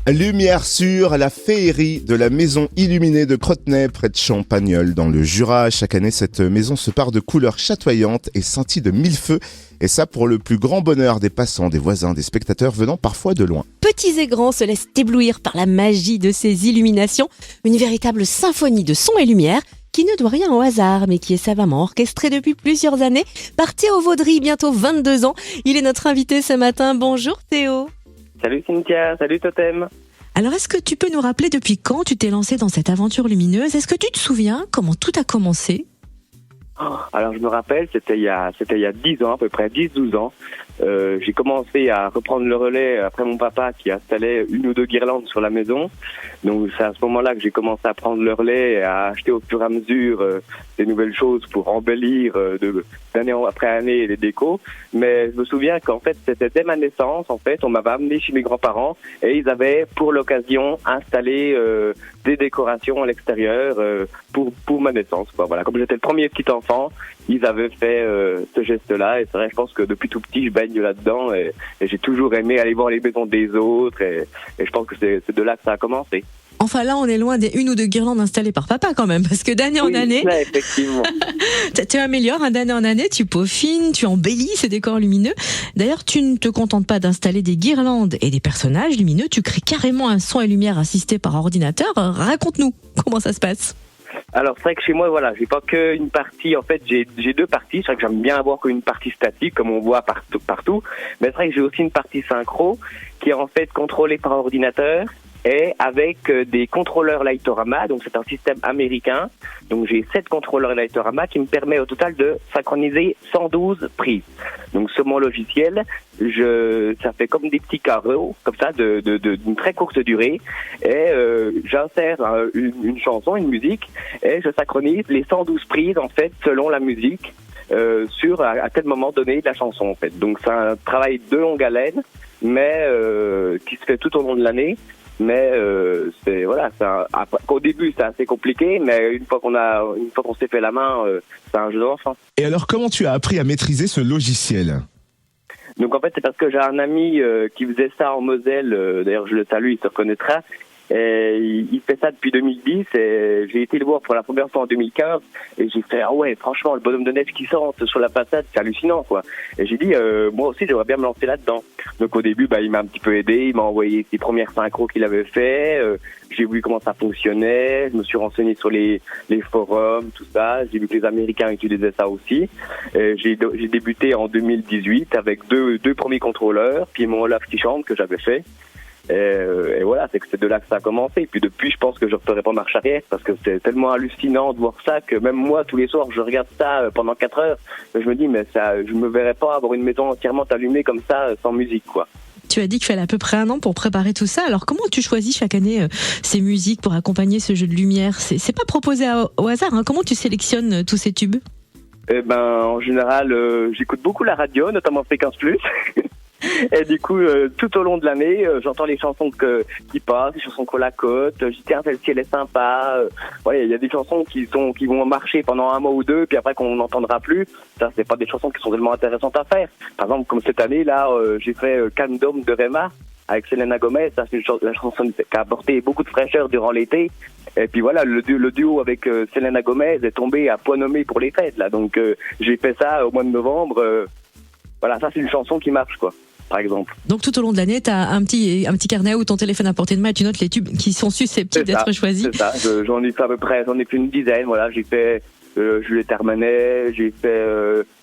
Lumière sur la féerie de la maison illuminée de Crotenay près de Champagnole dans le Jura. Chaque année, cette maison se pare de couleurs chatoyantes et scintille de mille feux. Et ça pour le plus grand bonheur des passants, des voisins, des spectateurs venant parfois de loin. Petits et grands se laissent éblouir par la magie de ces illuminations. Une véritable symphonie de sons et lumière qui ne doit rien au hasard, mais qui est savamment orchestrée depuis plusieurs années par Théo Vaudry, bientôt 22 ans. Il est notre invité ce matin. Bonjour Théo. Salut Cynthia, salut Totem. Alors, est-ce que tu peux nous rappeler depuis quand tu t'es lancé dans cette aventure lumineuse ? Est-ce que tu te souviens comment tout a commencé ? Alors je me rappelle, c'était il y a 10 ans, à peu près 10-12 ans. J'ai commencé à reprendre le relais après mon papa qui installait une ou deux guirlandes sur la maison. Donc c'est à ce moment-là que j'ai commencé à prendre le relais et à acheter au fur et à mesure des nouvelles choses pour embellir d'année après année les décos. Mais je me souviens qu'en fait c'était dès ma naissance, en fait, on m'avait amené chez mes grands-parents et ils avaient pour l'occasion installé des décorations à l'extérieur pour ma naissance. Voilà, comme j'étais le premier petit enfant, ils avaient fait ce geste-là et c'est vrai, je pense que depuis tout petit je baigne là-dedans et j'ai toujours aimé aller voir les maisons des autres et je pense que c'est de là que ça a commencé. Enfin là, on est loin des une ou deux guirlandes installées par papa quand même, parce que d'année en année, ouais, effectivement. tu améliores d'année en année, tu peaufines, tu embellis ces décors lumineux. D'ailleurs, tu ne te contentes pas d'installer des guirlandes et des personnages lumineux, tu crées carrément un son et lumière assisté par ordinateur. Raconte-nous comment ça se passe. Alors c'est vrai que chez moi, voilà, j'ai pas qu'une partie. En fait, j'ai deux parties. C'est vrai que j'aime bien avoir qu'une partie statique, comme on voit partout. Mais c'est vrai que j'ai aussi une partie synchro qui est en fait contrôlée par ordinateur et avec des contrôleurs Lightorama. Donc c'est un système américain. Donc j'ai 7 contrôleurs Lightorama qui me permet au total de synchroniser 112 prises. Donc sur mon logiciel, ça fait comme des petits carreaux comme ça d'une très courte durée et j'insère une chanson, une musique et je synchronise les 112 prises en fait selon la musique sur à tel moment donné de la chanson en fait. Donc c'est un travail de longue haleine mais qui se fait tout au long de l'année. Mais au début c'est assez compliqué, mais une fois qu'on s'est fait la main, c'est un jeu d'enfant. Et alors comment tu as appris à maîtriser ce logiciel ? Donc en fait c'est parce que j'ai un ami qui faisait ça en Moselle, d'ailleurs je le salue, il se reconnaîtra. Et il fait ça depuis 2010 et j'ai été le voir pour la première fois en 2015 et j'ai fait ouais, franchement le bonhomme de neige qui sort sur la façade, c'est hallucinant quoi. Et j'ai dit moi aussi j'aimerais bien me lancer là-dedans. Donc au début il m'a un petit peu aidé, il m'a envoyé ses premières synchros qu'il avait fait, j'ai vu comment ça fonctionnait, je me suis renseigné sur les forums, tout ça, j'ai vu que les Américains utilisaient ça aussi. J'ai débuté en 2018 avec deux premiers contrôleurs, puis mon Olaf qui chante que j'avais fait. Et voilà, c'est de là que ça a commencé. Et puis depuis, je pense que je ne referai pas marche arrière parce que c'est tellement hallucinant de voir ça que même moi, tous les soirs, je regarde ça pendant 4 heures. Je me dis, mais ça, je me verrais pas avoir une maison entièrement allumée comme ça, sans musique, quoi. Tu as dit qu'il fallait à peu près 1 an pour préparer tout ça. Alors comment tu choisis chaque année ces musiques pour accompagner ce jeu de lumière ? C'est pas proposé au hasard, hein. Comment tu sélectionnes tous ces tubes ? En général, j'écoute beaucoup la radio, notamment Fréquence Plus. Et du coup, tout au long de l'année, j'entends les chansons qui passent, les chansons qu'on la cote. Je dis tiens, celle-ci elle est sympa. Il y a des chansons qui vont marcher pendant 1 mois ou 2, puis après qu'on n'entendra plus. Ça, c'est pas des chansons qui sont tellement intéressantes à faire. Par exemple, comme cette année là, j'ai fait Candom de Rema avec Selena Gomez. Ça, c'est la chanson qui a apporté beaucoup de fraîcheur durant l'été. Et puis voilà, le duo avec Selena Gomez est tombé à point nommé pour les fêtes là. Donc j'ai fait ça au mois de novembre. Voilà, ça c'est une chanson qui marche quoi. Par exemple. Donc tout au long de l'année, tu as un petit carnet ou ton téléphone à portée de main et tu notes les tubes qui sont susceptibles d'être choisis. C'est ça, j'en ai fait à peu près, j'en ai fait une dizaine, voilà, j'ai fait Juliette Armanet, j'ai fait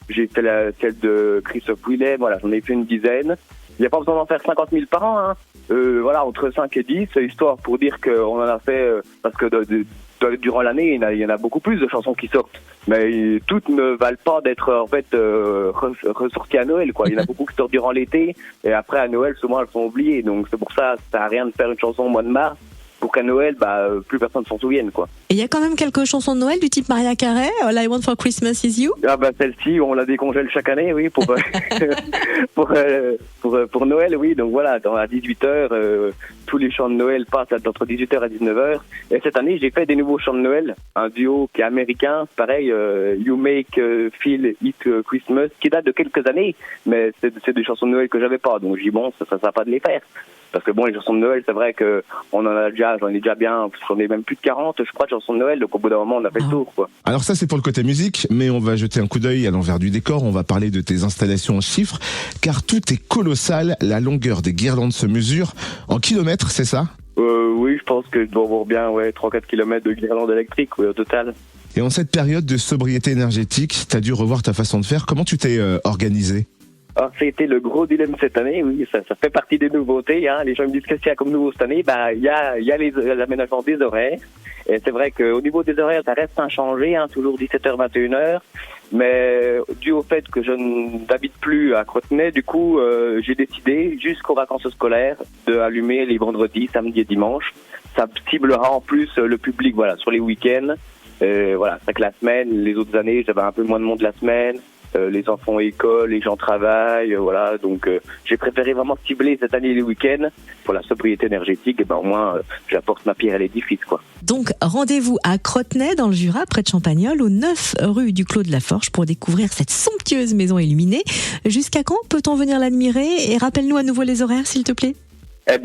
celle de Christophe Willem, voilà, j'en ai fait une dizaine. Il n'y a pas besoin d'en faire 50 000 par an, hein. Voilà, entre 5 et 10, histoire pour dire qu'on en a fait, parce que durant l'année, il y en a beaucoup plus de chansons qui sortent. Mais toutes ne valent pas d'être en fait ressorties à Noël, quoi. Il y en a beaucoup qui sortent durant l'été et après à Noël, souvent elles sont oubliées. Donc c'est pour ça sert à rien de faire une chanson au mois de mars pour qu'à Noël, plus personne s'en souvienne, quoi. Et il y a quand même quelques chansons de Noël du type Mariah Carey, All I Want for Christmas Is You. Ah celle-ci, on la décongèle chaque année, oui, pour pour Noël, oui. Donc voilà, à 18h, tous les chants de Noël passent entre 18h et 19h. Et cette année, j'ai fait des nouveaux chants de Noël, un duo qui est américain, pareil, You Make Feel It Christmas, qui date de quelques années, mais c'est des chansons de Noël que j'avais pas. Donc j'ai dit bon, ça sert pas de les faire. Parce que bon, les chansons de Noël, c'est vrai que j'en ai déjà bien, j'en ai même plus de 40, je crois, de chansons de Noël, donc au bout d'un moment, on a fait le tour, quoi. Alors ça, c'est pour le côté musique, mais on va jeter un coup d'œil à l'envers du décor. On va parler de tes installations en chiffres, car tout est colossal. La longueur des guirlandes se mesure en kilomètres, c'est ça ? Oui, je pense que je dois avoir bien 3-4 km de guirlandes électriques, au total. Et en cette période de sobriété énergétique, t'as dû revoir ta façon de faire. Comment tu t'es organisé ? Alors, c'était le gros dilemme cette année, oui, ça fait partie des nouveautés, hein. Les gens me disent qu'est-ce qu'il y a comme nouveau cette année, il y a l'aménagement des horaires. Et c'est vrai qu'au niveau des horaires, ça reste inchangé, hein, toujours 17h, 21h. Mais dû au fait que je n'habite plus à Crotenay, du coup, j'ai décidé, jusqu'aux vacances scolaires, de allumer les vendredis, samedis et dimanches. Ça ciblera en plus le public, voilà, sur les week-ends. Voilà, c'est que la semaine, les autres années, j'avais un peu moins de monde la semaine. Les enfants école, les gens travaillent, voilà. Donc, j'ai préféré vraiment cibler cette année les week-ends pour la sobriété énergétique. Et au moins, j'apporte ma pierre à l'édifice, quoi. Donc, rendez-vous à Crotenay, dans le Jura, près de Champagnole, au 9 rue du Clos de la Forge, pour découvrir cette somptueuse maison illuminée. Jusqu'à quand peut-on venir l'admirer ? Et rappelle-nous à nouveau les horaires, s'il te plaît.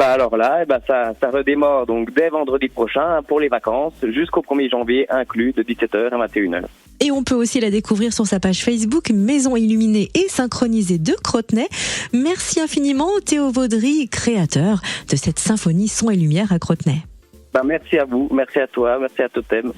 Alors là, ça redémarre donc dès vendredi prochain pour les vacances, jusqu'au 1er janvier inclus, de 17h à 21h. Et on peut aussi la découvrir sur sa page Facebook, Maison illuminée et synchronisée de Crotenay. Merci infiniment Théo Vaudry, créateur de cette symphonie son et lumière à Crotenay. Merci à vous, merci à toi, merci à Totem.